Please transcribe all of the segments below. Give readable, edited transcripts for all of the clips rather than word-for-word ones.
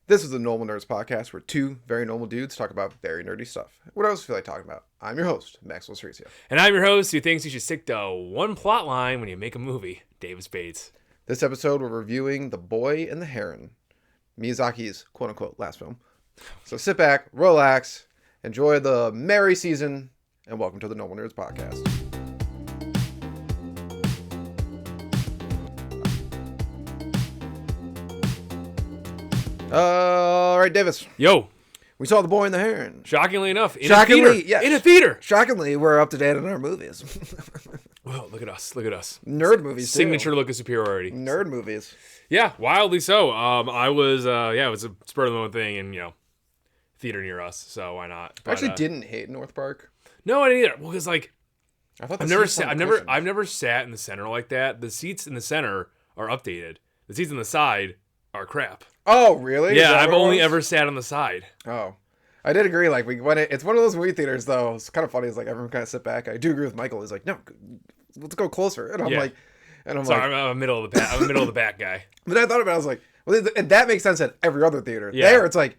This is the Normal Nerds podcast where two very normal dudes talk about very nerdy stuff. What else do you feel like talking about? I'm your host, Maxwell Cerisio. And I'm your host who thinks you should stick to one plot line when you make a movie, Davis Bates. This episode we're reviewing The Boy and the Heron, Miyazaki's quote-unquote last film. So sit back, relax, enjoy the merry season, and welcome to the Normal Nerds podcast. All right, Davis. Yo. We saw The Boy and the Heron. Shockingly enough, In a theater. Shockingly, we're up to date on our movies. Well, look at us. Nerd movies, too. Signature look of superiority. Nerd movies. Yeah, wildly so. It was a spur of the moment thing, and theater near us, so why not? But, I actually didn't hate North Park. No, I didn't either. Well, because I thought I've never sat in the center like that. The seats in the center are updated. The seats in the side are crap. Oh, really? Yeah, I've only ever sat on the side. Oh, I did agree. Like it's one of those movie theaters though. It's kind of funny. It's like everyone kind of sit back. I do agree with Michael. He's like, no, let's go closer. And I'm like, I'm a middle of the back. I'm a middle of the back guy. But I thought about it. I was like, well, and that makes sense at every other theater. Yeah. There, it's like,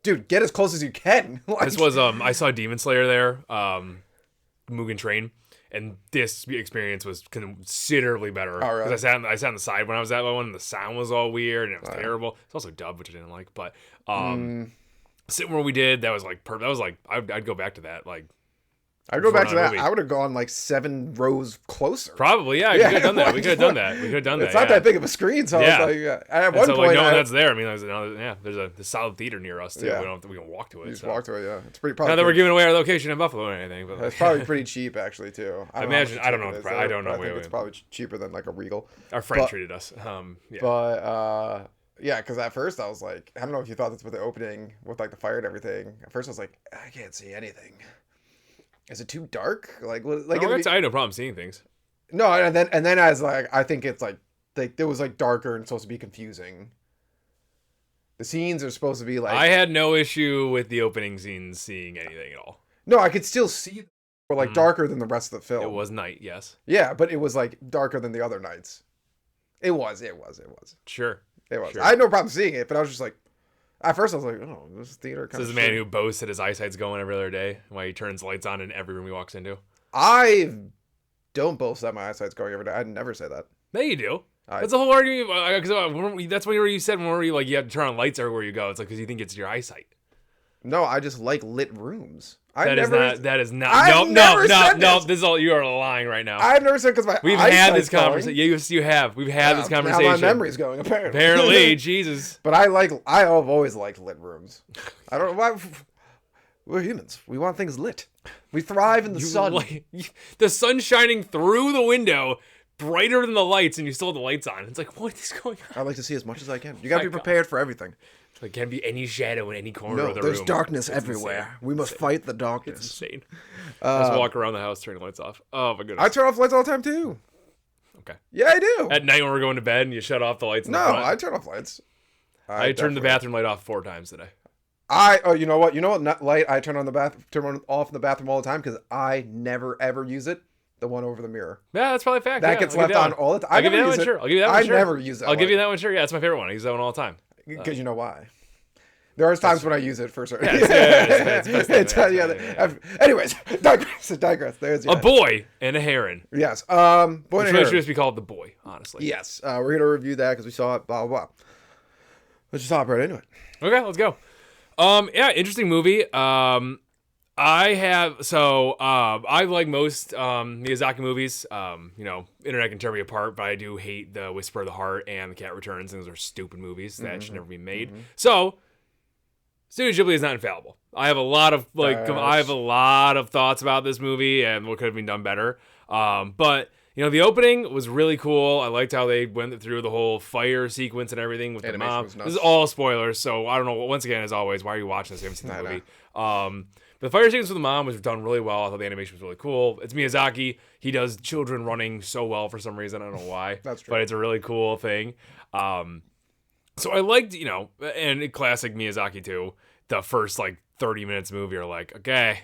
dude, get as close as you can. This was I saw Demon Slayer there, Mugen Train, and this experience was considerably better. Oh, really? Because I sat on the side when I was at that one, and the sound was all weird and it was terrible. It's also dubbed, which I didn't like. But sitting where we did, that was like perfect. That was like I'd go back to that. Like I'd go back to that. I would have gone like 7 rows closer. Probably, yeah. We could have done that. We could have done that. It's not that big of a screen, so I was like, at one point, no one that's there. I mean, there's a solid theater near us too. Yeah. We can walk to it. You just walk to it. Yeah, it's pretty. Not that we're giving away our location in Buffalo or anything, but it's probably pretty cheap actually too. I don't know. I don't know. I think it's probably cheaper than like a Regal. Our friend treated us. But yeah, because at first I was like, I don't know if you thought this with the opening with like the fire and everything. At first I was like, I can't see anything. Is it too dark? I had no problem seeing things. No, and then as like I think it's like it was like darker and supposed to be confusing. The scenes are supposed to be like. I had no issue with the opening scenes seeing anything at all. No, I could still see, or like darker than the rest of the film. It was night, yes. Yeah, but it was like darker than the other nights. It was. Sure. It was. Sure. I had no problem seeing it, but I was just like. At first, I was like, "Oh, this theater." This is a man who boasts that his eyesight's going every other day, why he turns lights on in every room he walks into. I don't boast that my eyesight's going every day. I'd never say that. No, you do. That's the whole argument. That's when you said when you have to turn on lights everywhere you go. It's like because you think it's your eyesight. No, I just like lit rooms. That is not. No. This is all you are lying right now. I've never said because we've had this conversation. Yes, you have. We've had this conversation. Now my memory's going apparently. Apparently, Jesus. But I've always liked lit rooms. I don't know why. We're humans. We want things lit. We thrive in the sun. The sun's shining through the window, brighter than the lights, and you still have the lights on. It's like, what is going on? I like to see as much as I can. You gotta be prepared for everything. There can't be any shadow in any corner of the room. There's darkness everywhere. Insane. We must fight the darkness. It's insane. Just walk around the house turning lights off. Oh my goodness. I turn off lights all the time too. Okay. Yeah, I do. At night when we're going to bed and you shut off the lights in the front. I turn off lights. I turned the bathroom light off 4 times today. You know what light I turn off in the bathroom all the time because I never ever use it. The one over the mirror. Yeah, that's probably a fact. That gets left on all the time. I'll give you that one, sure. I'll give you that one, sure. I never use that I'll give you that one, sure. Yeah, that's my favorite one. I use that one all the time. Because you know why? There are times when I use it for certain. Anyways, digress. There's a boy and a heron. Yes. Boy and a heron. Should just be called The Boy, honestly. Yes. We're gonna review that because we saw it. Blah blah blah. Let's just hop right into it. Okay, let's go. Yeah, interesting movie. I like most Miyazaki movies. Internet can tear me apart, but I do hate The Whisper of the Heart and The Cat Returns. Those are stupid movies that should never be made. So, Studio Ghibli is not infallible. I have a lot of thoughts about this movie and what could have been done better. But the opening was really cool. I liked how they went through the whole fire sequence and everything with the mom. This is all spoilers, so I don't know. Once again, as always, why are you watching this? You haven't seen the movie. But the fire sequence with the mom was done really well. I thought the animation was really cool. It's Miyazaki. He does children running so well for some reason. I don't know why. That's true. But it's a really cool thing. So I liked, and classic Miyazaki too, the first 30 minutes of the movie are like, okay,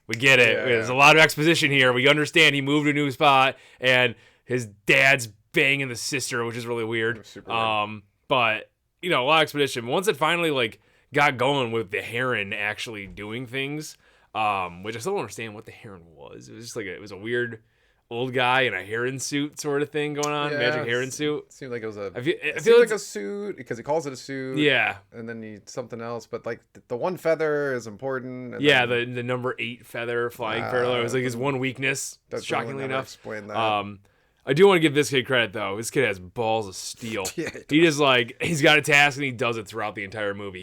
we get it. There's a lot of exposition here. We understand he moved to a new spot and his dad's banging the sister, which is really weird. Super weird. But a lot of expedition. But once it finally like got going with the Heron actually doing things, which I still don't understand what the Heron was. It was just like it was a weird old guy in a heron suit sort of thing going on, magic heron suit. It seemed like it was a. It seemed like a suit because he calls it a suit. Yeah, and then he something else, but like the one feather is important. And yeah, then, the number 8 feather flying feather. It was like his one weakness. Shockingly enough, explain that. I do want to give this kid credit though. This kid has balls of steel. Yeah, he just like he's got a task and he does it throughout the entire movie.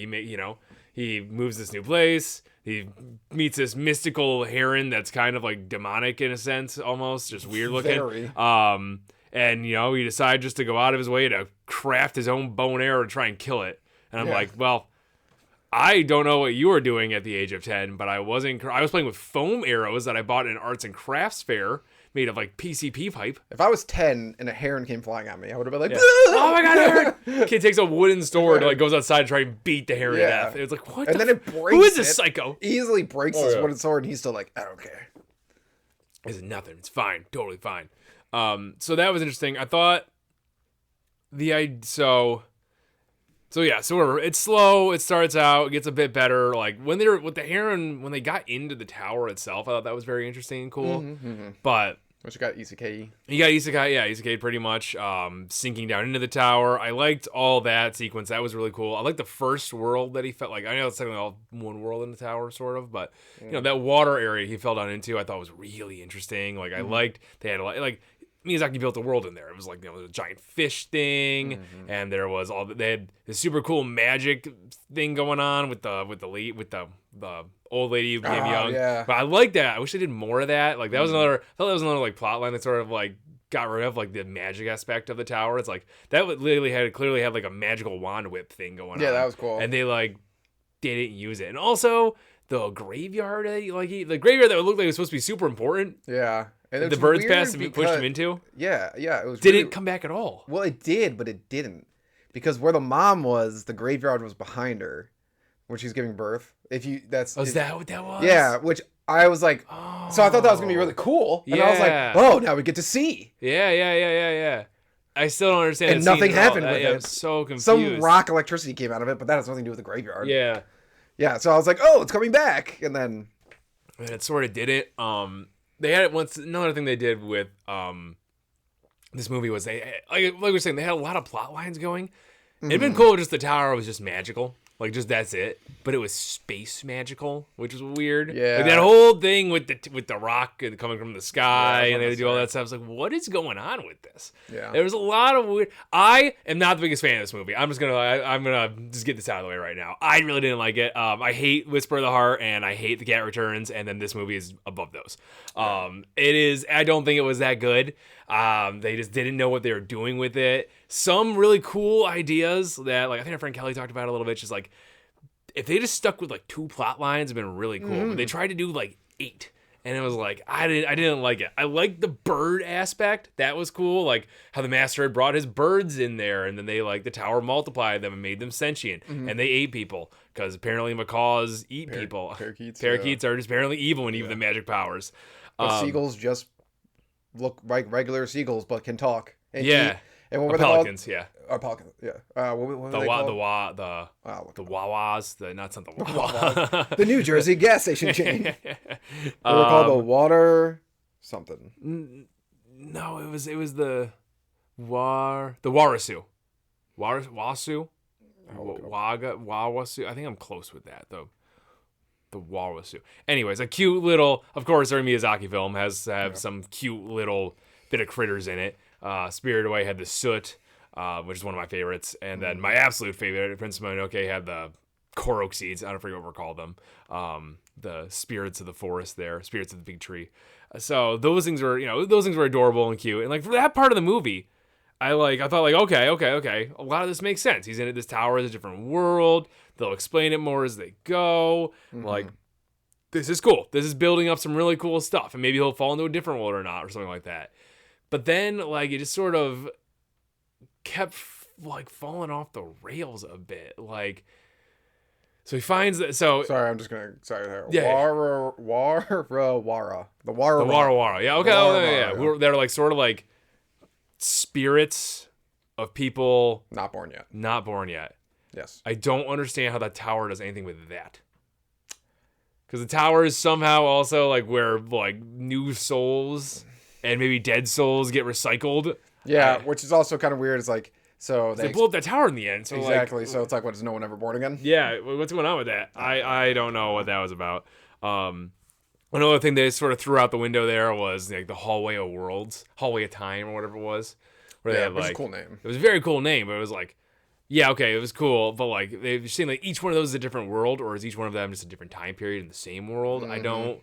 He moves this new place. He meets this mystical heron that's kind of like demonic in a sense, almost just weird looking. Very. And he decides just to go out of his way to craft his own bow and arrow to try and kill it. And I'm like, well, I don't know what you were doing at the age of 10, but I was playing with foam arrows that I bought in an arts and crafts fair made of like PCP pipe. If I was 10 and a heron came flying at me, I would have been like, yeah. Oh my god, heron! Kid takes a wooden sword, like goes outside and try and beat the heron to death. It's like, what? And then it breaks. Who is this psycho? Easily breaks his wooden sword, and he's still like, I don't care. It's nothing. It's fine. Totally fine. So that was interesting. I thought so whatever. It's slow. It starts out, it gets a bit better. Like when they were with the heron, when they got into the tower itself, I thought that was very interesting and cool. But you got isekai. You got isekai, yeah, isekai pretty much. Sinking down into the tower. I liked all that sequence. That was really cool. I liked the first world that he felt like. I know it's technically all one world in the tower, sort of, but that water area he fell down into, I thought was really interesting. Like I liked they had a lot like. Miyazaki built a world in there. It was like a giant fish thing, and there was they had this super cool magic thing going on with the old lady who became young. Yeah. But I like that. I wish they did more of that. Like that was another. I thought that was another like plot line that sort of like got rid of like the magic aspect of the tower. It's like that clearly had like a magical wand whip thing going on. Yeah, that was cool. And they like didn't use it. And also the graveyard, the graveyard that looked like it was supposed to be super important. Yeah. And the birds passed and pushed him into. Yeah, it was. Didn't come back at all. Well, it did, but it didn't, because where the mom was, the graveyard was behind her, when she's giving birth. Is that what that was? Yeah, which I was like, so I thought that was gonna be really cool, and I was like, oh, now we get to see. Yeah. I still don't understand. And nothing happened with it. I'm so confused. Some rock electricity came out of it, but that has nothing to do with the graveyard. Yeah. So I was like, oh, it's coming back, and then it sort of did it. They had it once. Another thing they did with this movie was like we were saying, they had a lot of plot lines going. It'd been cool if just the tower was just magical, like just that's it. But it was space magical, which was weird. Yeah, like that whole thing with the rock coming from the sky, and they had to do all that stuff. I was like, what is going on with this? Yeah, there was a lot of weird. I am not the biggest fan of this movie. I'm gonna just get this out of the way right now. I really didn't like it. I hate Whisper of the Heart, and I hate The Cat Returns, and then this movie is above those. It is. I don't think it was that good. They just didn't know what they were doing with it. Some really cool ideas that, like, I think our friend Kelly talked about a little bit. Just like, if they just stuck with like 2 plot lines, it'd been really cool. But they tried to do like 8, and it was like I didn't like it. I liked the bird aspect. That was cool. Like how the master had brought his birds in there, and then they the tower multiplied them and made them sentient, and they ate people because apparently macaws eat people. Parakeets are just apparently evil and even the magic powers. But seagulls just look like regular seagulls, but can talk. And eat. And what were pelicans, they called? Pelicans, yeah. What were the they called? The Wawas, the Wawa. The New Jersey gas station chain. They were called the water something. No, it was the Warasu. Wasu? Wawasu. I think I'm close with that though. The Warasu. Anyways, a cute little, of course, our Miyazaki film has some cute little bit of critters in it. Spirited Away had the soot, which is one of my favorites. And then my absolute favorite, Princess Mononoke, had the Korok seeds. I don't forget what we're called them. The spirits of the forest there, spirits of the big tree. So those things were adorable and cute. And like for that part of the movie, I thought like, okay. A lot of this makes sense. He's in this tower is a different world. They'll explain it more as they go. Like, this is cool. This is building up some really cool stuff. And maybe he'll fall into a different world or not, or something like that. But then, like, it just sort of kept, like, falling off the rails a bit. Like, so he finds that, so... Sorry, I'm just going to... Sorry. Yeah. Wara. The Wara. The Wara. Yeah, okay. Yeah. They're, like, sort of, like, spirits of people... Not born yet. Yes. I don't understand how that tower does anything with that. Because the tower is somehow also like where like new souls and maybe dead souls get recycled. Yeah, which is also kind of weird. It's like, so They blow up that tower in the end. So exactly. Like, So it's like, what, is no one ever born again? yeah, what's going on with that? I don't know what that was about. Another thing they sort of threw out the window there was like the hallway of worlds, hallway of time, or whatever it was. Where they had it was like a cool name. It was a very cool name, but it was like, yeah, okay, it was cool, but like they've seen like each one of those is a different world, or is each one of them just a different time period in the same world? Mm-hmm.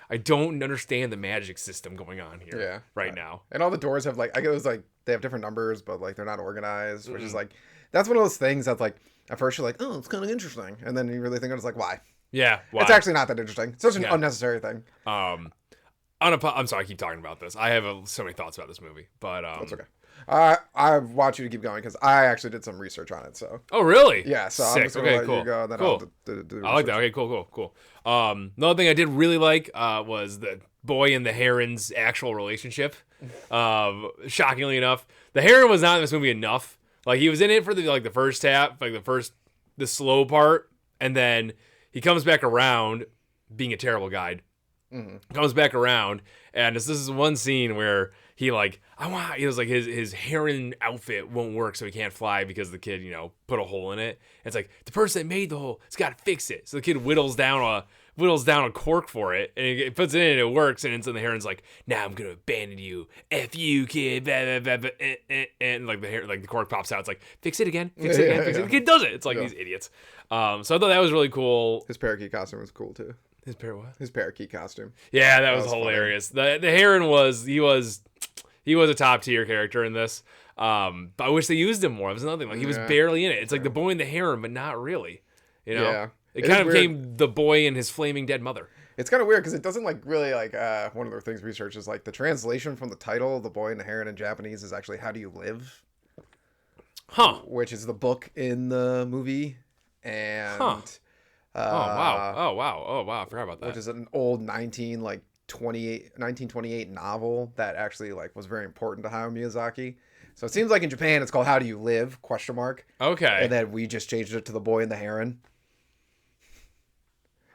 I don't understand the magic system going on here. Yeah. Right now. And all the doors have like, I guess it was like they have different numbers, but like they're not organized, which is like, that's one of those things that's like, at first you're like, oh, it's kind of interesting, and then you really think it's like, why? Yeah, why? It's actually not that interesting. It's such an unnecessary thing. I'm sorry, I keep talking about this. I have so many thoughts about this movie, but That's okay. I want you to keep going because I actually did some research on it. So. Oh really? Yeah. So Sick. I'm just gonna let cool. you go, and then cool. I'll do I like that. Okay, cool. Another thing I did really like was the boy and the Heron's actual relationship. Shockingly enough, the Heron was not in this movie enough. Like he was in it for the first half, like the slow part, and then he comes back around, being a terrible guide. Mm-hmm. Comes back around, and this is one scene where he was like his Heron outfit won't work, so he can't fly because the kid put a hole in it. And it's like the person that made the hole has got to fix it. So the kid whittles down a cork for it, and he puts it in, and it works. And then the Heron's like, "Now I'm gonna abandon you, f you, kid." Blah, blah, blah, blah, and like the cork pops out. It's like, fix it again, fix it again, fix it. The kid does it. It's like these idiots. So I thought that was really cool. His parakeet costume was cool too. His parakeet costume. Yeah, that was hilarious. The Heron was a top tier character in this. But I wish they used him more. It was another thing. Like he was barely in it. It's like the boy and the Heron, but not really. Yeah. It kind of became the boy and his flaming dead mother. It's kind of weird because it doesn't like really like one of the things research is like the translation from the title, The Boy and the Heron in Japanese is actually How Do You Live? Huh. Which is the book in the movie. And oh wow. I forgot about that. Which is an old 1928 novel that actually like was very important to Hayao Miyazaki. So it seems like in Japan it's called How Do You Live? ? Okay. And then we just changed it to The Boy and the Heron.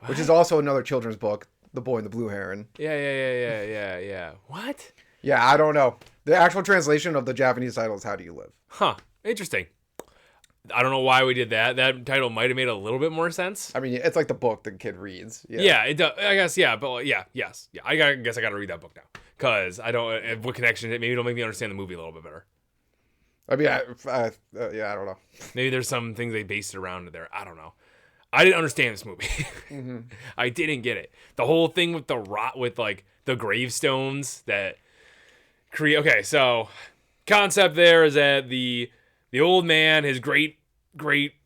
What? Which is also another children's book, The Boy and the Blue Heron. Yeah. What? Yeah, I don't know. The actual translation of the Japanese title is How Do You Live? Huh. Interesting. I don't know why we did that. That title might have made a little bit more sense. I mean, it's like the book the kid reads. Yeah, it does. I guess, yeah, but yes. I guess I got to read that book now. Because I don't, what connection, maybe it'll make me understand the movie a little bit better. I mean, I don't know. Maybe there's some things they based it around there. I don't know. I didn't understand this movie. Mm-hmm. I didn't get it. The whole thing with with like the gravestones that create. Okay, so concept there is that the old man, his great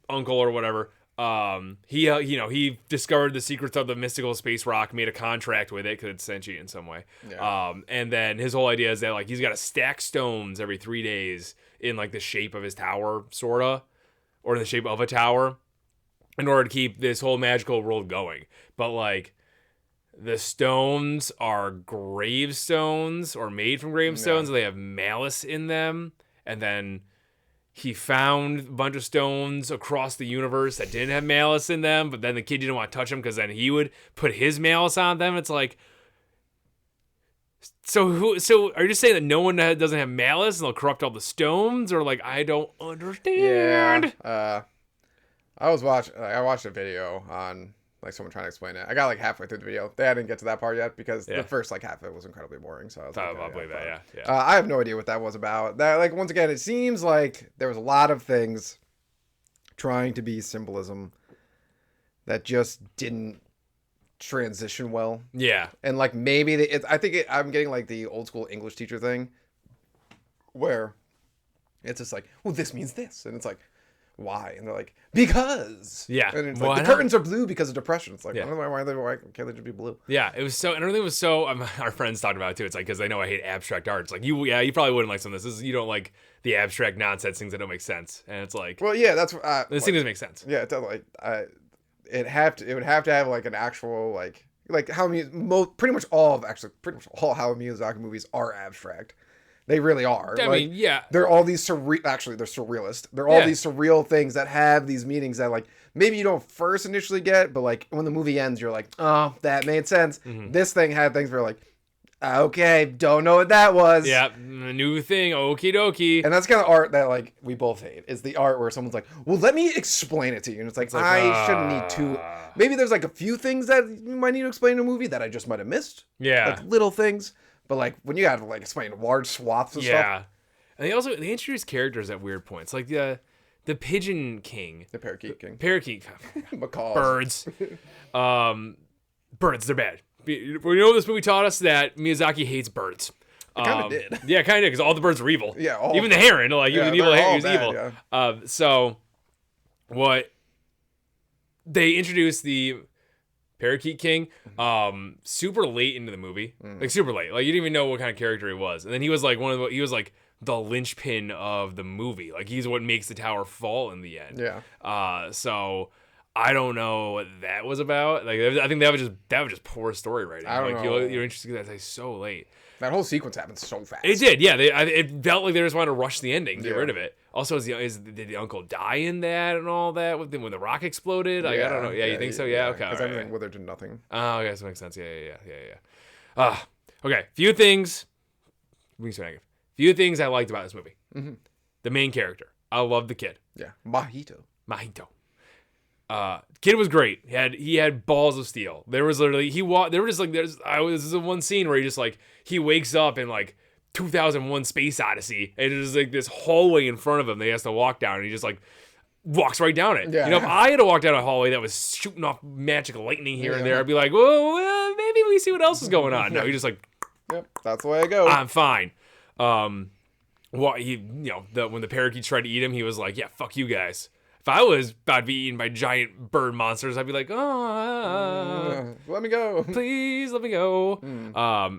uncle or whatever, he discovered the secrets of the mystical space rock, made a contract with it because it's sentient in some way. Yeah. And then his whole idea is that like he's got to stack stones every 3 days in like the shape of his tower, sorta, or in the shape of a tower, in order to keep this whole magical world going. But like the stones are gravestones or made from gravestones, so they have malice in them, and then he found a bunch of stones across the universe that didn't have malice in them, but then the kid didn't want to touch them because then he would put his malice on them. It's like, so are you just saying that no one doesn't have malice and they'll corrupt all the stones, or like I don't understand? Yeah. I watched a video on like someone trying to explain it. I got like halfway through the video. I didn't get to that part yet because the first like half of it was incredibly boring. So I was like, I'll believe that. Yeah. I have no idea what that was about. That like once again, it seems like there was a lot of things trying to be symbolism that just didn't transition well. Yeah. And like maybe I'm getting like the old school English teacher thing where it's just like, well, this means this, and it's like, why? And they're like, because. Yeah. And it's like, the curtains are blue because of depression. It's like, why can't they just be blue? Yeah, it was so, and everything was so, our friends talked about it too. It's like, because they know I hate abstract art. It's like, you probably wouldn't like some of this. You don't like the abstract nonsense things that don't make sense. And it's like, well, yeah, that's, this thing doesn't make sense. Yeah, it does. Like, it would have to have like an actual, like how pretty much all Hayao Miyazaki movies are abstract. They really are. I mean, yeah. They're all these actually, they're surrealist. They're all these surreal things that have these meanings that, like, maybe you don't first initially get, but, like, when the movie ends, you're like, oh, that made sense. Mm-hmm. This thing had things where, like, okay, don't know what that was. Yeah, a new thing, okie dokie. And that's kind of art that, like, we both hate, is the art where someone's like, well, let me explain it to you. And it's like I shouldn't need to. Maybe there's, like, a few things that you might need to explain in a movie that I just might have missed. Yeah. Like, little things. But, like, when you gotta, like, explain large swaths of stuff. Yeah. And they introduce characters at weird points. Like the Pigeon King. The Parakeet King. Parakeet. Macaws. Birds. Birds, they're bad. We know this movie taught us that Miyazaki hates birds. It kind of did. Yeah, kind of, because all the birds were evil. Yeah, even the heron, like, he was an evil heron. He was bad, evil. yeah. So, what they introduced the Parakeet King super late into the movie. Like, super late. Like, you didn't even know what kind of character he was. And then he was like the linchpin of the movie. Like, he's what makes the tower fall in the end. Yeah. So I don't know what that was about. Like, I think that was just poor story writing. I don't know. You're interested in that, like, so late. That whole sequence happened so fast. It did, yeah. It felt like they just wanted to rush the ending, get rid of it. Also, did the uncle die in that and all that when the rock exploded? Like, I don't know. Yeah, you think so? Yeah, okay. Because everything withered to nothing. Oh, okay, that makes sense. Yeah. Okay. Few things I liked about this movie. Mm-hmm. The main character. I love the kid. Yeah. Mahito. Kid was great. He had balls of steel. There was literally this is one scene where he wakes up in, like, 2001 Space Odyssey, and there's, like, this hallway in front of him that he has to walk down, and he just, like, walks right down it. Yeah. If I had to walk down a hallway that was shooting off magic lightning here and there, I'd be like, well, maybe we see what else is going on. No, he just, like, yep, that's the way I go. I'm fine. When the parakeets tried to eat him, he was like, yeah, fuck you guys. If I was about to be eaten by giant bird monsters, I'd be like, let me go. Please let me go.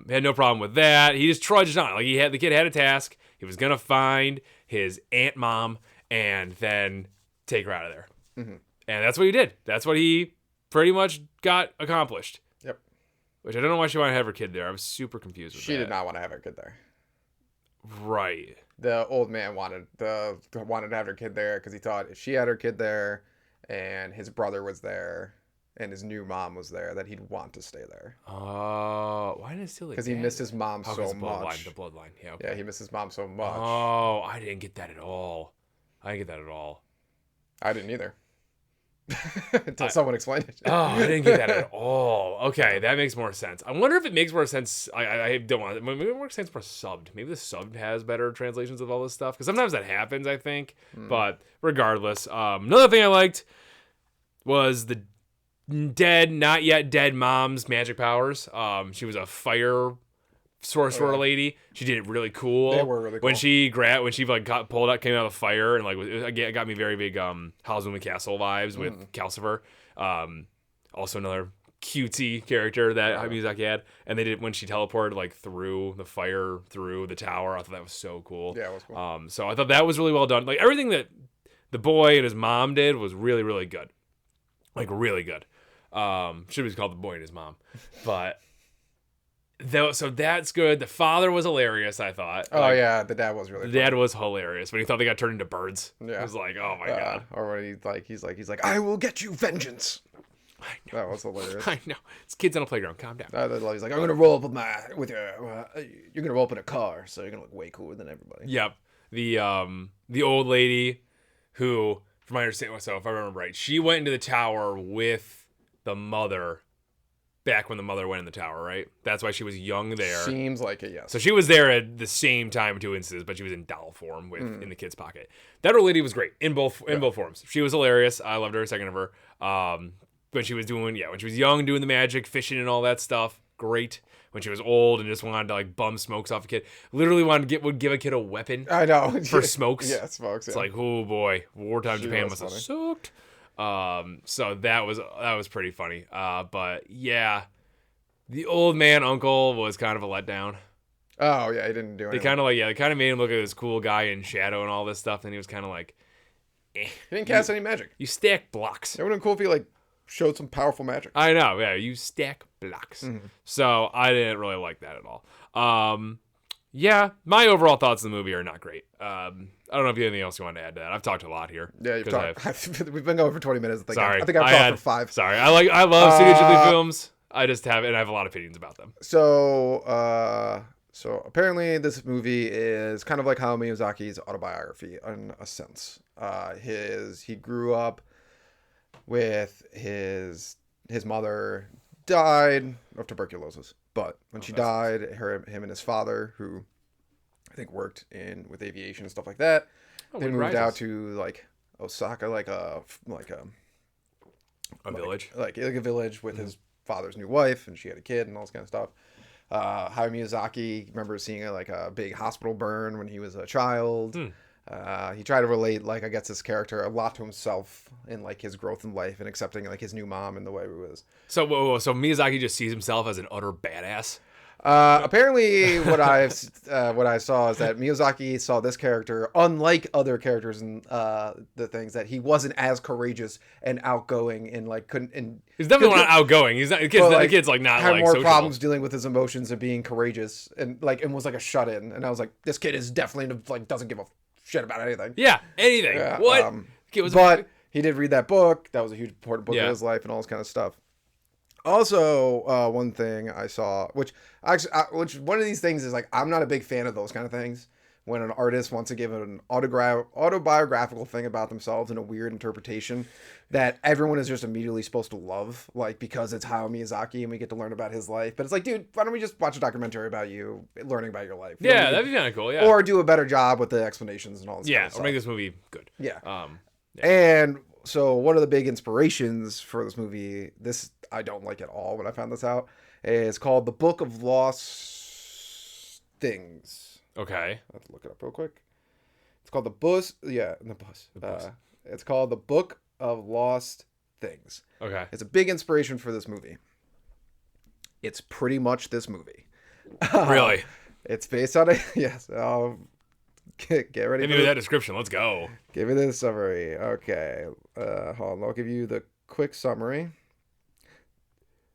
Had no problem with that. He just trudged on. Like, the kid had a task. He was gonna find his aunt mom and then take her out of there. Mm-hmm. And that's what he did. That's what he pretty much got accomplished. Yep. Which I don't know why she wanted to have her kid there. I was super confused with that. She did not want to have her kid there. Right. The old man wanted to have her kid there because he thought if she had her kid there and his brother was there and his new mom was there, that he'd want to stay there. Oh, why didn't it steal it? Because he missed his mom so much. The bloodline. Yeah. Okay. Yeah, he missed his mom so much. Oh, I didn't get that at all. I didn't either. Until someone explained it. Oh, I didn't get that at all. Okay, that makes more sense. I wonder if it makes more sense. I don't want it. Maybe it makes sense for subbed. Maybe the subbed has better translations of all this stuff. Because sometimes that happens, I think. But regardless, another thing I liked was the not yet dead mom's magic powers. She was a fire sorcerer lady. She did it really cool. They were really cool. When she came out of the fire, and, like, it got me very big Howl's Castle vibes with Calcifer. Also another cutesy character that Miyazaki had, and they did when she teleported, like, through the fire, through the tower. I thought that was so cool. Yeah, it was cool. So I thought that was really well done. Like, everything that the boy and his mom did was really, really good. Like, really good. Should be called The Boy and His Mom, but. So that's good. The father was hilarious, I thought. Oh, like, yeah, the dad was really The dad was hilarious when he thought they got turned into birds. Yeah. It was like, oh my god. Or when he's like, I will get you vengeance. I know. That was hilarious. I know. It's kids on a playground. Calm down. He's like, I'm gonna roll up you're gonna roll up in a car, so you're gonna look way cooler than everybody. Yep. The old lady who, from my understanding, so if I remember right, she went into the tower with the mother. Back when the mother went in the tower, right? That's why she was young there. Seems like it, yes. So she was there at the same time, 2 instances, but she was in doll form in the kid's pocket. That old lady was great in both forms. She was hilarious. I loved every second of her. When she was young, doing the magic, fishing and all that stuff, great. When she was old and just wanted to, like, bum smokes off a kid, literally would give a kid a weapon. I know for smokes. Yeah, smokes. It's like, oh boy, wartime Japan must have sucked. So that was pretty funny. But yeah, the old man uncle was kind of a letdown. Oh yeah, he didn't do anything. They kind of made him look like this cool guy in shadow and all this stuff, and he was kind of like, He didn't cast any magic. You stack blocks. It would have been cool if he, like, showed some powerful magic. I know, yeah, you stack blocks. So I didn't really like that at all. Yeah, my overall thoughts on the movie are not great. I don't know if you have anything else you want to add to that. I've talked a lot here. Yeah, you've 'cause talked. We've been going for 20 minutes. Sorry, I think I've talked for 5. Sorry, I love Studio Ghibli films. I just have, and I have a lot of opinions about them. So apparently this movie is kind of like Hayao Miyazaki's autobiography in a sense. He grew up with his mother died of tuberculosis, but when she died, him and his father, who I think worked with aviation and stuff like that, they moved out to like Osaka, like a village, like a village with his father's new wife, and she had a kid and all this kind of stuff. Hayao Miyazaki remember seeing a big hospital burn when he was a child. He tried to relate, I guess, this character a lot to himself in his growth in life and accepting his new mom in the way he was. So Miyazaki just sees himself as an utter badass. Apparently, what I saw is that Miyazaki saw this character, unlike other characters in the things, that he wasn't as courageous and outgoing and couldn't. And he's definitely not outgoing. He's not. The kid's not had more sociable. problems dealing with his emotions and being courageous and was a shut in. And I was like, this kid is definitely doesn't give a shit about anything. Yeah, anything. Yeah, what? But he did read that book. That was a huge important book in his life and all this kind of stuff. Also, one thing I saw, which one of these things is I'm not a big fan of those kind of things. When an artist wants to give an autobiographical thing about themselves in a weird interpretation that everyone is just immediately supposed to love, because it's Hayao Miyazaki and we get to learn about his life. But it's dude, why don't we just watch a documentary about you learning about your life? Yeah, that'd be kind of cool. Yeah, or do a better job with the explanations and all this. Yeah, or make this movie good. Yeah. And so one of the big inspirations for this movie, this I don't like at all when I found this out, is called The Book of Lost Things. Okay. I have to look it up real quick. It's called it's called The Book of Lost Things. Okay. It's a big inspiration for this movie. It's pretty much this movie. Really? It's based on yes. Get ready. Give me that description. Let's go. Give me the summary. Okay. Hold on. I'll give you the quick summary.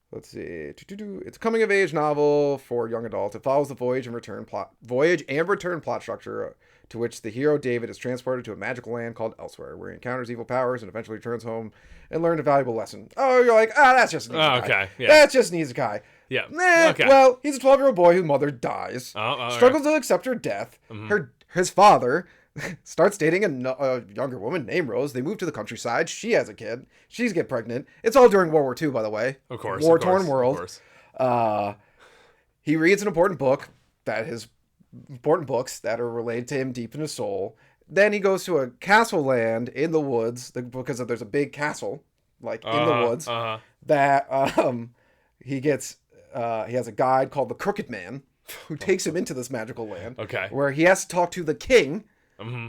Let's see. It's a coming of age novel for young adults. It follows the voyage and return plot structure to which the hero David is transported to a magical land called Elsewhere, where he encounters evil powers and eventually returns home and learns a valuable lesson. Oh, you're like, that's just an isekai. Okay. Yeah. That's just an isekai. Yeah. Okay. Well, he's a 12-year-old boy whose mother dies. Struggles to accept her death. Mm-hmm. His father starts dating a younger woman named Rose. They move to the countryside. She has a kid. She's get pregnant. It's all during World War II, by the way. Of course. War-torn world. Of course. He reads an important book important books that are related to him deep in his soul. Then he goes to a castle land in the woods because there's a big castle in the woods that he gets. He has a guide called the Crooked Man who takes him into this magical land. Okay. Where he has to talk to the king.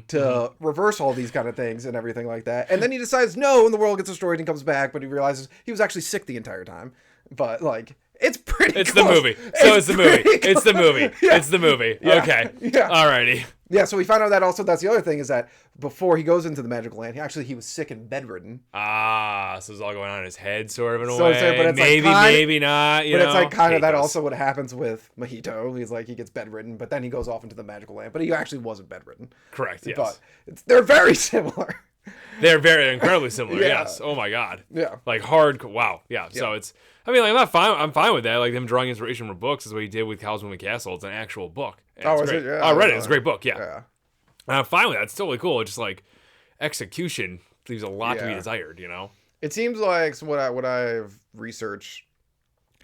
To reverse all these kind of things and everything like that. And then he decides no, and the world gets destroyed and he comes back, but he realizes he was actually sick the entire time. But it's pretty It's close. the movie. So it's the movie. It's the movie. Yeah. It's the movie. Yeah. Okay. Yeah. Alrighty. Yeah, so we found out that also that's the other thing is that before he goes into the magical land, he was sick and bedridden. So it's all going on in his head, sort of in a So way. but it's maybe not. It's kind of that also what happens with Mojito. He's he gets bedridden, but then he goes off into the magical land. But he actually wasn't bedridden. Correct. Yes. But they're very similar. They're very incredibly similar. Yeah. Yes. Oh my god. Yeah. Hard. Wow. Yeah. So it's. I mean, I'm not fine. I'm fine with that. Him drawing inspiration from books is what he did with Cowboys Moving Castle. It's an actual book. And is it? Yeah. I read it. It's a great book. Yeah. Yeah. And I'm fine with that. It's totally cool. It's just execution leaves a lot to be desired. It seems like what I've researched.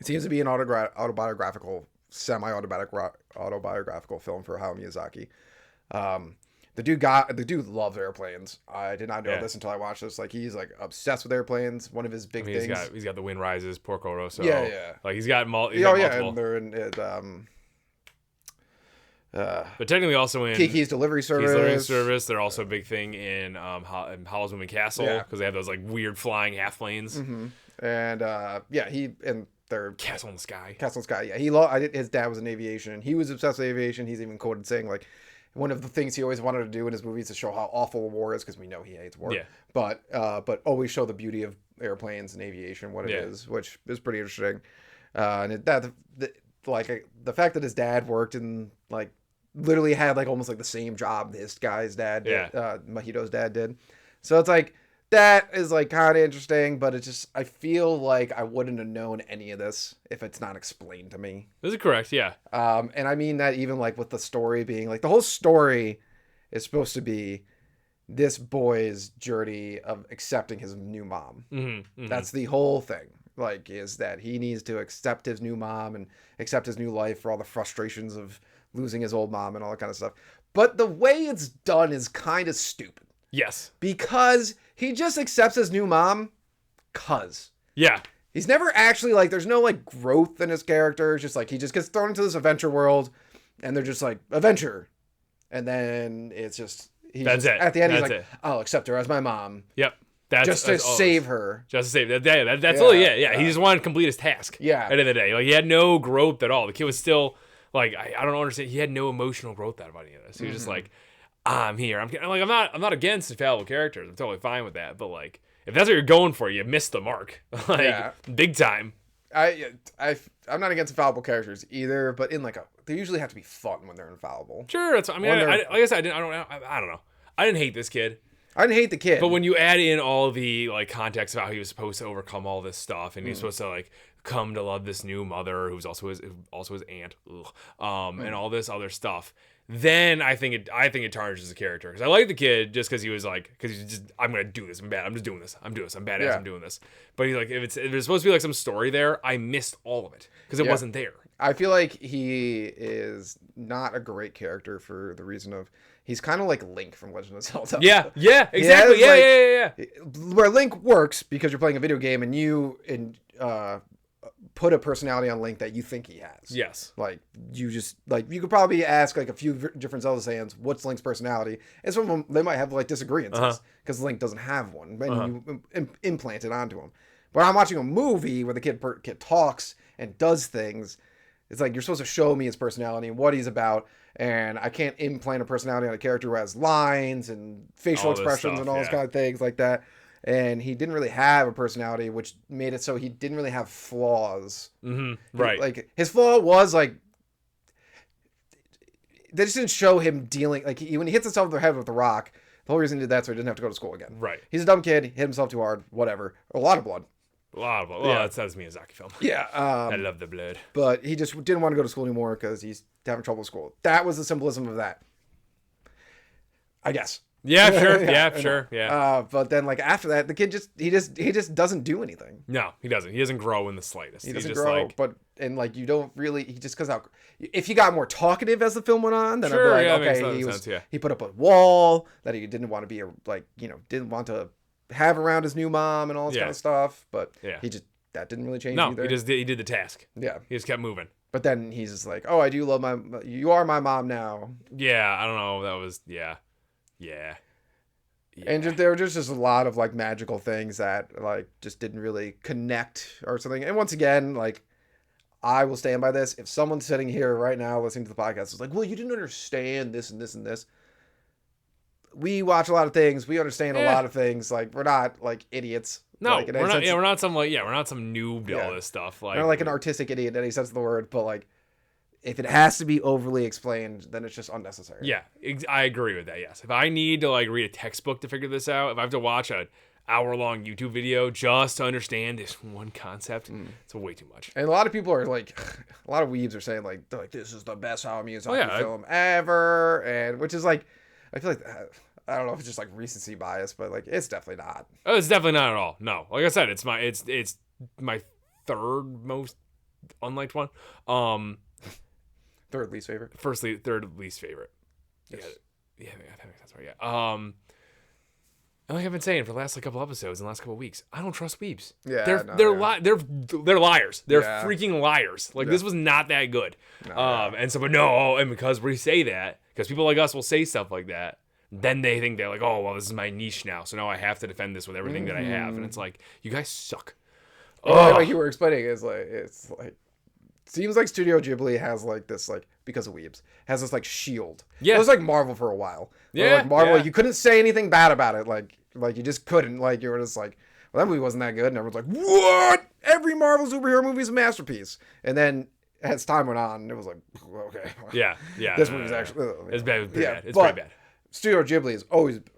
It seems to be an autobiographical, semi-autobiographical film for Hayao Miyazaki. The dude loves airplanes. I did not know this until I watched this. He's obsessed with airplanes. One of his big things. He's got The Wind Rises, Porco Rosso. Yeah. He's got multiple. Yeah, and they're in it. But technically also in Kiki's Delivery Service. They're also a big thing in Howl's Moving Castle because they have those weird flying half planes. Mm-hmm. And their Castle in the Sky. Yeah, his dad was in aviation. He was obsessed with aviation. He's even quoted saying one of the things he always wanted to do in his movies is to show how awful war is because we know he hates war. Yeah. But always show the beauty of airplanes and aviation, what it is, which is pretty interesting. And the fact that his dad worked in literally had like almost like the same job this guy's dad did, Yeah. Mahito's dad did. So it's like that is like kind of interesting, but it's just I feel like I wouldn't have known any of this if it's not explained to me. This is correct. Yeah. And I mean that even like with the story being like the whole story is supposed to be this boy's journey of accepting his new mom. That's the whole thing. Like, is that he needs to accept his new mom and accept his new life for all the frustrations of losing his old mom and all that kind of stuff. But the way it's done is kind of stupid. Yes. Because he just accepts his new mom, cuz. Yeah. He's never actually, like, there's no, like, growth in his character. It's just, like, he just gets thrown into this adventure world, and they're just, like, adventure. And then it's just, That's it. At the end, That's he's like, it. I'll accept her as my mom. Yep. Just to save her. Just to save that. That's all. Yeah. He just wanted to complete his task. Yeah. At the end of the day, like he had no growth at all. The kid was still like, I don't understand. He had no emotional growth out of any of this. He was just like, I'm here. I'm not against infallible characters. I'm totally fine with that. But like, if that's what you're going for, you missed the mark. Big time. I'm not against infallible characters either, but in like they usually have to be fun when they're infallible. Sure. Like I said, I don't know. I didn't hate this kid. I didn't hate the kid. But when you add in all the like context about how he was supposed to overcome all this stuff, and he was supposed to like come to love this new mother who's also his aunt, and all this other stuff, then I think it tarnishes the character. Because I like the kid just because he's just I'm gonna do this. I'm bad. I'm just doing this. I'm badass. Yeah. I'm doing this. But he's like if there's supposed to be like some story there, I missed all of it because it wasn't there. I feel like he is not a great character for the reason of he's kind of like Link from Legend of Zelda. Yeah, exactly. Yeah. Where Link works because you're playing a video game and you put a personality on Link that you think he has. Yes. Like you just like you could probably ask like a few different Zelda fans what's Link's personality, and some of them they might have like disagreements because Link doesn't have one, and you implant it onto him. But I'm watching a movie where the kid talks and does things. It's like you're supposed to show me his personality and what he's about, and I can't implant a personality on a character who has lines and facial expressions and all those kind of things like that. And he didn't really have a personality, which made it so he didn't really have flaws. Right. Like his flaw was like they just didn't show him dealing like when he hits himself in the head with the rock. The whole reason he did that so he didn't have to go to school again. Right. He's a dumb kid. He hit himself too hard. Whatever. A lot of blood. Well, that's a Miyazaki film. Yeah. I love the blood. But he just didn't want to go to school anymore because he's having trouble with school. That was the symbolism of that. I guess. Yeah, sure. Yeah, sure. Yeah. But then, like after that, the kid he just doesn't do anything. No, he doesn't. He doesn't grow in the slightest. He doesn't just grow. But like you don't really. He just goes out. If he got more talkative as the film went on, then sure, I'd be like, okay, he put up a wall that he didn't want to be didn't want to have around his new mom and all this kind of stuff. But he just that didn't really change. either. He did the task. Yeah, he just kept moving. But then he's just like, oh, I do love you are my mom now. Yeah, I don't know. That was yeah. And there were just a lot of like magical things that like just didn't really connect or something. And once again, like I will stand by this. If someone's sitting here right now listening to the podcast is like, well, you didn't understand this and this and this. We watch a lot of things. We understand a lot of things. Like we're not like idiots. No, like, we're not. Yeah, we're not some noob to all this stuff. Like, we're not like an artistic idiot in any sense of the word. But like, if it has to be overly explained, then it's just unnecessary. Yeah, I agree with that. Yes, if I need to like read a textbook to figure this out, if I have to watch an hour-long YouTube video just to understand this one concept, it's way too much. And a lot of people are like, a lot of weebs are saying like, this is the best Hayao Miyazaki film ever, and which is like, I feel like. I don't know if it's just like recency bias, but like it's definitely not. Oh, it's definitely not at all. No, like I said, it's my third most unliked one. Third least favorite. Third least favorite. Yes. Yeah, I think that's right. Yeah. And like I've been saying for the last couple episodes in the last couple of weeks, I don't trust weebs. Yeah, they're liars. They're freaking liars. Like this was not that good. And so, and because we say that, because people like us will say stuff like that. Then they think they're like, oh, well, this is my niche now, so now I have to defend this with everything that I have. And it's like, you guys suck. Like you were explaining, it's like seems like Studio Ghibli has like this, like, because of weebs, has this like shield. Yeah. It was like Marvel for a while. Yeah. Like Marvel, you couldn't say anything bad about it. Like you just couldn't. Like you were just like, well, that movie wasn't that good. And everyone's like, what? Every Marvel superhero movie is a masterpiece. And then as time went on, it was like, okay, Yeah. this movie's actually It's bad. It's pretty yeah, bad. It's but pretty bad. Studio Ghibli has always been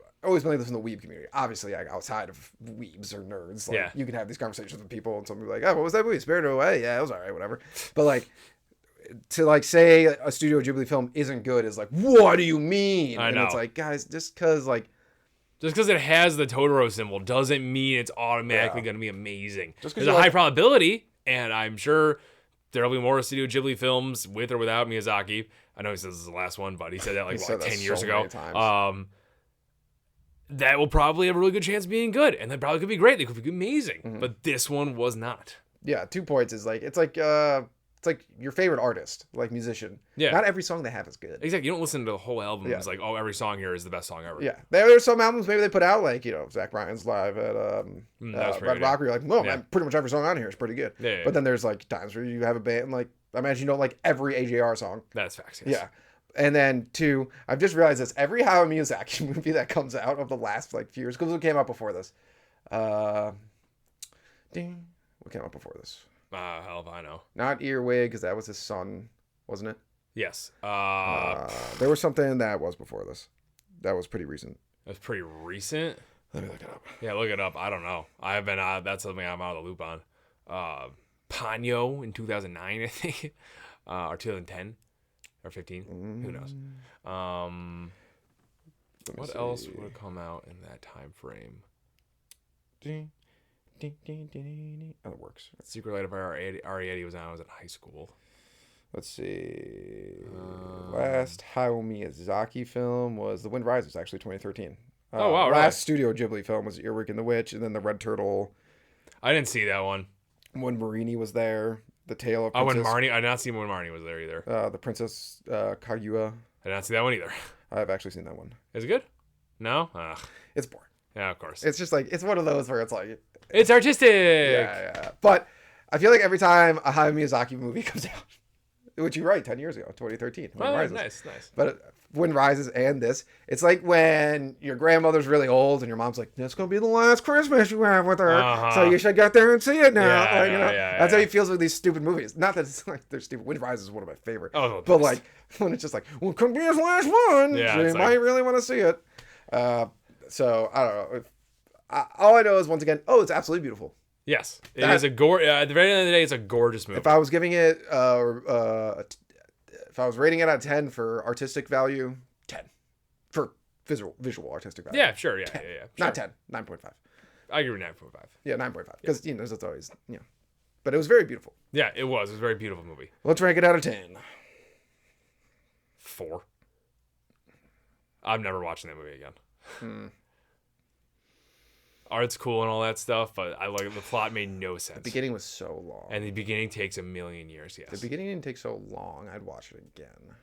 like this in the weeb community. Obviously, like outside of weebs or nerds, like Yeah. you can have these conversations with people, and some people are like, oh, what was that movie? Spirited Away? Yeah, it was alright, whatever. But like to like say a Studio Ghibli film isn't good is like, what do you mean? I And know. it's like, guys, just because like Just because it has the Totoro symbol doesn't mean it's automatically Yeah. going to be amazing. Just 'cause There's a you high like- probability, and I'm sure there'll be more Studio Ghibli films with or without Miyazaki. I know he says this is the last one, but he said that like He said that 10 years so ago. many times. That will probably have a really good chance of being good, and that probably could be great. They could be amazing, Mm-hmm. but this one was not. yeah, 2 points is like it's like your favorite artist, like musician. Yeah. Not every song they have is good. Exactly. You don't listen to the whole album. Yeah. It's like, oh, every song here is the best song ever. Yeah, there's some albums maybe they put out like Zach Bryan's live at that was pretty Red good, Rock. Where you're like, no, Yeah. man, pretty much every song on here is pretty good. Yeah, yeah, But then there's like times where you have a band like I imagine you don't like every AJR song. That's facts. Yes. Yeah. And then 2, I've just realized this every Hayao Miyazaki movie that comes out of the last like few years, because what came out before this? Ding. What came out before this? Hell if I know. Not Earwig, because that was his son, wasn't it? Yes. There was something that was before this. That was pretty recent. That's pretty recent. Let me look it up. Yeah, look it up. I don't know. I've been that's something I'm out of the loop on. Ponyo in 2009, I think, or 2010 or 15. Who knows? Let me What see. else would come out in that time frame? Ding, ding, ding, ding, ding. Oh, it works. Secret Life of Arietti was when I was in high school. Let's see. Last Hayao Miyazaki film was The Wind Rises, actually 2013. Oh, wow, really? Last Studio Ghibli film was Earwig and the Witch, and then The Red Turtle. I didn't see that one. When Marini was there, The Tale of Oh, when Princess, Marnie, I did not see when Marnie was there either. the Princess Kaguya. I did not see that one either. I've actually seen that one. Is it good? No? Ugh. It's boring. Yeah, of course. It's just like it's one of those where it's like It's artistic. yeah. But I feel like every time a Hayao Miyazaki movie comes out, which you're right, 10 years ago, 2013. Wind Oh, Rises. nice. But Wind Rises and this, it's like when your grandmother's really old and your mom's like, "That's gonna be the last Christmas you have with her, Uh-huh. so you should get there and see it now." Yeah, Like, that's how yeah. he feels with these stupid movies. Not that it's like they're stupid. Wind Rises is one of my favorite. Oh, the but best. like when it's just like, "Well, it could be his last one, Yeah, so you it's might like- really want to see it." So I don't know. All I know is once again, it's absolutely beautiful. Yes. It That- is a at the very end of the day, it's a gorgeous movie. If I was giving it, if I was rating it out of 10 for artistic value, 10 for visual artistic value. Yeah, sure. Yeah. Not Sure. 10, 9.5. I agree with 9.5. Yeah, 9.5. Because, that's always, But it was very beautiful. Yeah, it was. It was a very beautiful movie. Let's rank it out of 10. 4. I'm never watching that movie again. Art's cool and all that stuff, but I like the plot made no sense. The beginning was so long. And the beginning takes a million years, yes. The beginning didn't take so long. I'd watch it again.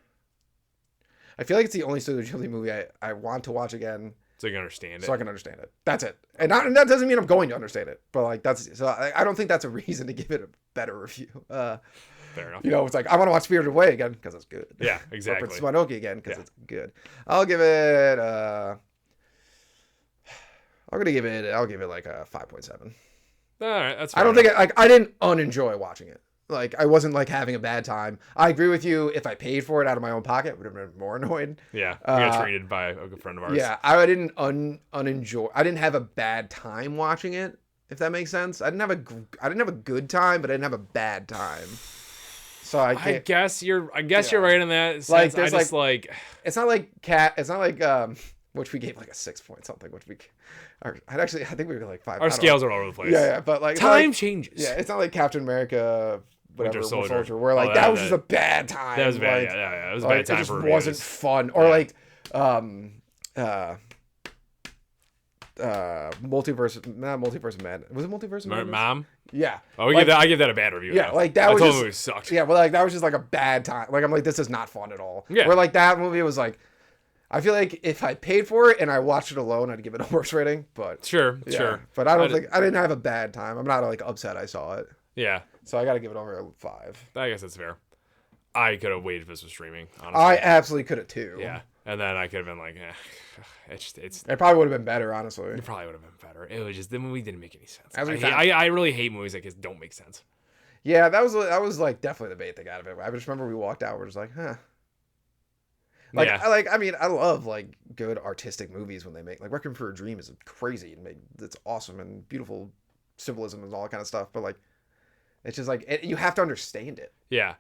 I feel like it's the only Studio Ghibli movie I want to watch again So you can understand it. so I can understand it. That's it. And that doesn't mean I'm going to understand it. But like I don't think that's a reason to give it a better review. Fair enough. It's like I want to watch Spirited Away again because it's good. Yeah, Or exactly. Princess Mononoke again because Yeah. it's good. I'll give it I'll give it like a 5.7. All right, that's fair I don't enough. think I didn't unenjoy watching it. Like I wasn't like having a bad time. I agree with you. If I paid for it out of my own pocket, I would have been more annoyed. Yeah, we got treated by a good friend of ours. Yeah, I didn't unenjoy. I didn't have a bad time watching it. If that makes sense, I didn't have a good time, but I didn't have a bad time. So I I can't. guess you're right on that. Sense. Like, I there's, just like It's not like cat. It's not like which we gave like a 6 point something. Which we, I think we were like 5. our scales are all over the place. Yeah, but like it's not Time like- changes. Yeah, it's not like Captain America, whatever, Winter Winter Soldier. Soldier, where like Oh, that that- was just a bad time. That was bad. Like, Yeah. It was a like, bad time it just for wasn't reviews. fun. Or Yeah. like multiverse of madness. Was it multiverse of madness? Mom. Yeah. Oh, Like, I give that a bad review. yeah, though. like, that was whole just- movie sucked. Yeah, well, like that was just like a bad time. Like I'm like, this is not fun at all. Yeah. Where like that movie was like, I feel like if I paid for it and I watched it alone, I'd give it a worse rating. But Sure. yeah. Sure. But I didn't have a bad time. I'm not like upset I saw it. Yeah. So I got to give it over a 5. I guess that's fair. I could have waited if this was streaming. Honestly. I absolutely could have too. Yeah. And then I could have been like, it's It probably would have been better, honestly. it probably would have been better. It was just the movie didn't make any sense. As we I found- really hate movies that just don't make sense. Yeah, that was like definitely the main thing out of it. I just remember we walked out. We're just like, huh. Like, Yeah. I mean, I love like good artistic movies when they make like Requiem for a Dream is crazy and it's awesome and beautiful symbolism and all that kind of stuff. But like, it's just like you have to understand it. Yeah.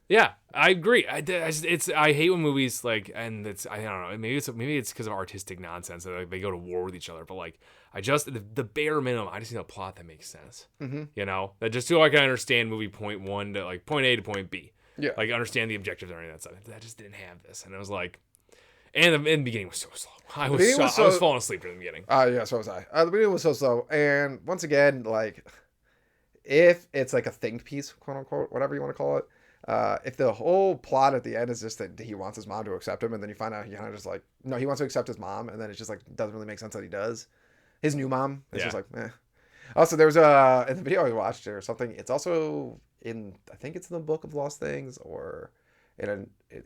Yeah, I agree. I hate when movies like, and I don't know, maybe it's because of artistic nonsense that like, they go to war with each other. But like, the bare minimum, I just need a plot that makes sense. Mm-hmm. You know, that just so I can understand movie point one to like point A to point B. Yeah, like understand the objectives and any of that stuff. That just didn't have this, and it was like, and the beginning was so slow. I was falling asleep during the beginning. Yeah, so was I. The beginning was so slow, and once again, like, if it's like a think piece, quote unquote, whatever you want to call it. If the whole plot at the end is just that he wants his mom to accept him, and then you find out he kind of just like, no, he wants to accept his mom, and then it's just like doesn't really make sense that he does. His new mom, it's just like, eh. Also, there's in the video I watched or something. It's also I think it's in the Book of Lost Things, or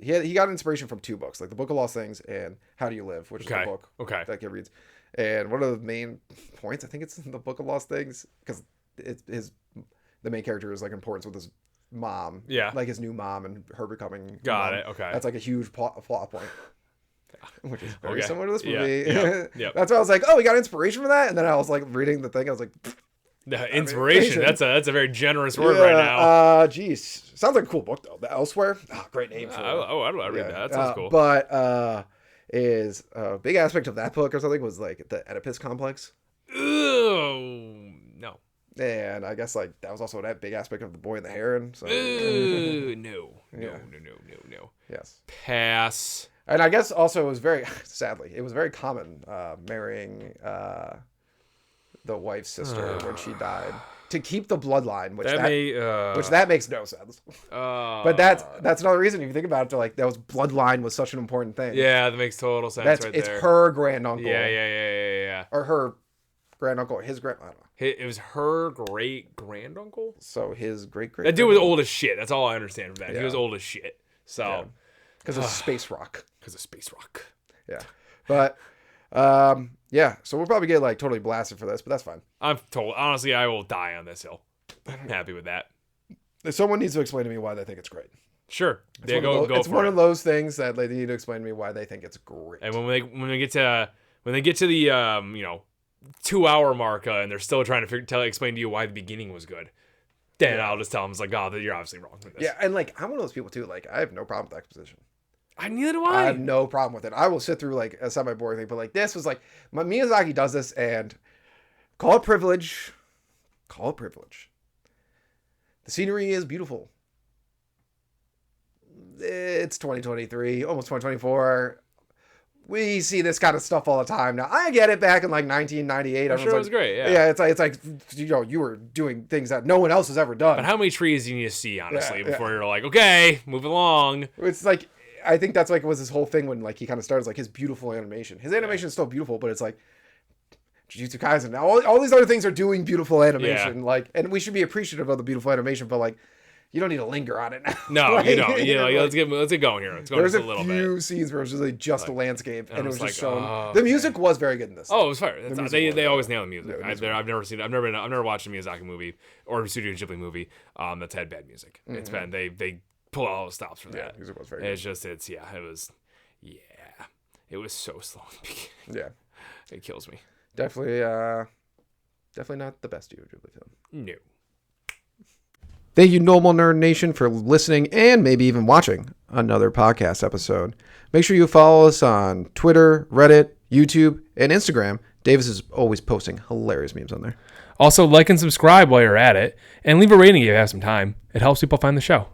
he got inspiration from 2 books, like the Book of Lost Things and How Do You Live, which is the book that kid reads. And one of the main points, I think it's in the Book of Lost Things, because the main character is like importance with his mom, like his new mom and her becoming got it. Okay, that's like a huge plot point, which is very similar to this movie. Yeah. That's why I was like, oh, we got inspiration from that, and then I was like reading the thing, I was like, inspiration. That's a very generous word right now. Geez, sounds like a cool book though. The Elsewhere, great name for it. I'd read that. That sounds cool. But is a big aspect of that book or something was like the Oedipus complex. Ooh, no. And I guess like that was also that big aspect of The Boy and the Heron. So no. Yes. Pass. And I guess also it was very it was very common marrying the wife's sister when she died to keep the bloodline, which that makes no sense. But that's another reason if you think about it. Like that bloodline was such an important thing. Yeah, that makes total sense. It's her granduncle. Yeah. Or her granduncle, his grand. I don't know. It was her great granduncle. So his great. That dude was old as shit. That's all I understand from that. He was old as shit. So because of space rock. Yeah. But so we'll probably get like totally blasted for this, but that's fine. Honestly, I will die on this hill. I'm happy with that. Someone needs to explain to me why they think it's great. Sure. It's one of those things that they need to explain to me why they think it's great. And when they get to the 2-hour mark and they're still trying to explain to you why the beginning was good, then I'll just tell them, it's like, oh, you're obviously wrong with this. Yeah, and like I'm one of those people too. Like I have no problem with exposition. Neither do I. I have no problem with it. I will sit through like a semi-boring thing, but like this was like Miyazaki does this, and call it privilege. The scenery is beautiful. It's 2023, almost 2024. We see this kind of stuff all the time now. I get it. Back in like 1998, I'm sure it was great. Yeah, it's like you were doing things that no one else has ever done. But how many trees do you need to see, honestly, before you're like, okay, move along? It's like I think that's like was his whole thing when like he kind of started like his beautiful animation. His animation is still beautiful, but it's like Jujutsu Kaisen now. All these other things are doing beautiful animation, like, and we should be appreciative of the beautiful animation, but like. You don't need to linger on it now. No, like, you don't. Let's get going here. Let's go just a little bit. There's a few scenes where it was just a landscape, and it was just shown. The music was very good in this. Oh, it was fire. They always nail the music. I've never watched a Miyazaki movie or a Studio Ghibli movie that's had bad music. Mm-hmm. It's been they pull all the stops for that. Yeah, music was very good. It was so slow in the beginning. Yeah, it kills me. Definitely not the best Studio Ghibli film. No. Thank you, Normal Nerd Nation, for listening and maybe even watching another podcast episode. Make sure you follow us on Twitter, Reddit, YouTube, and Instagram. Davis is always posting hilarious memes on there. Also, like and subscribe while you're at it, and leave a rating if you have some time. It helps people find the show.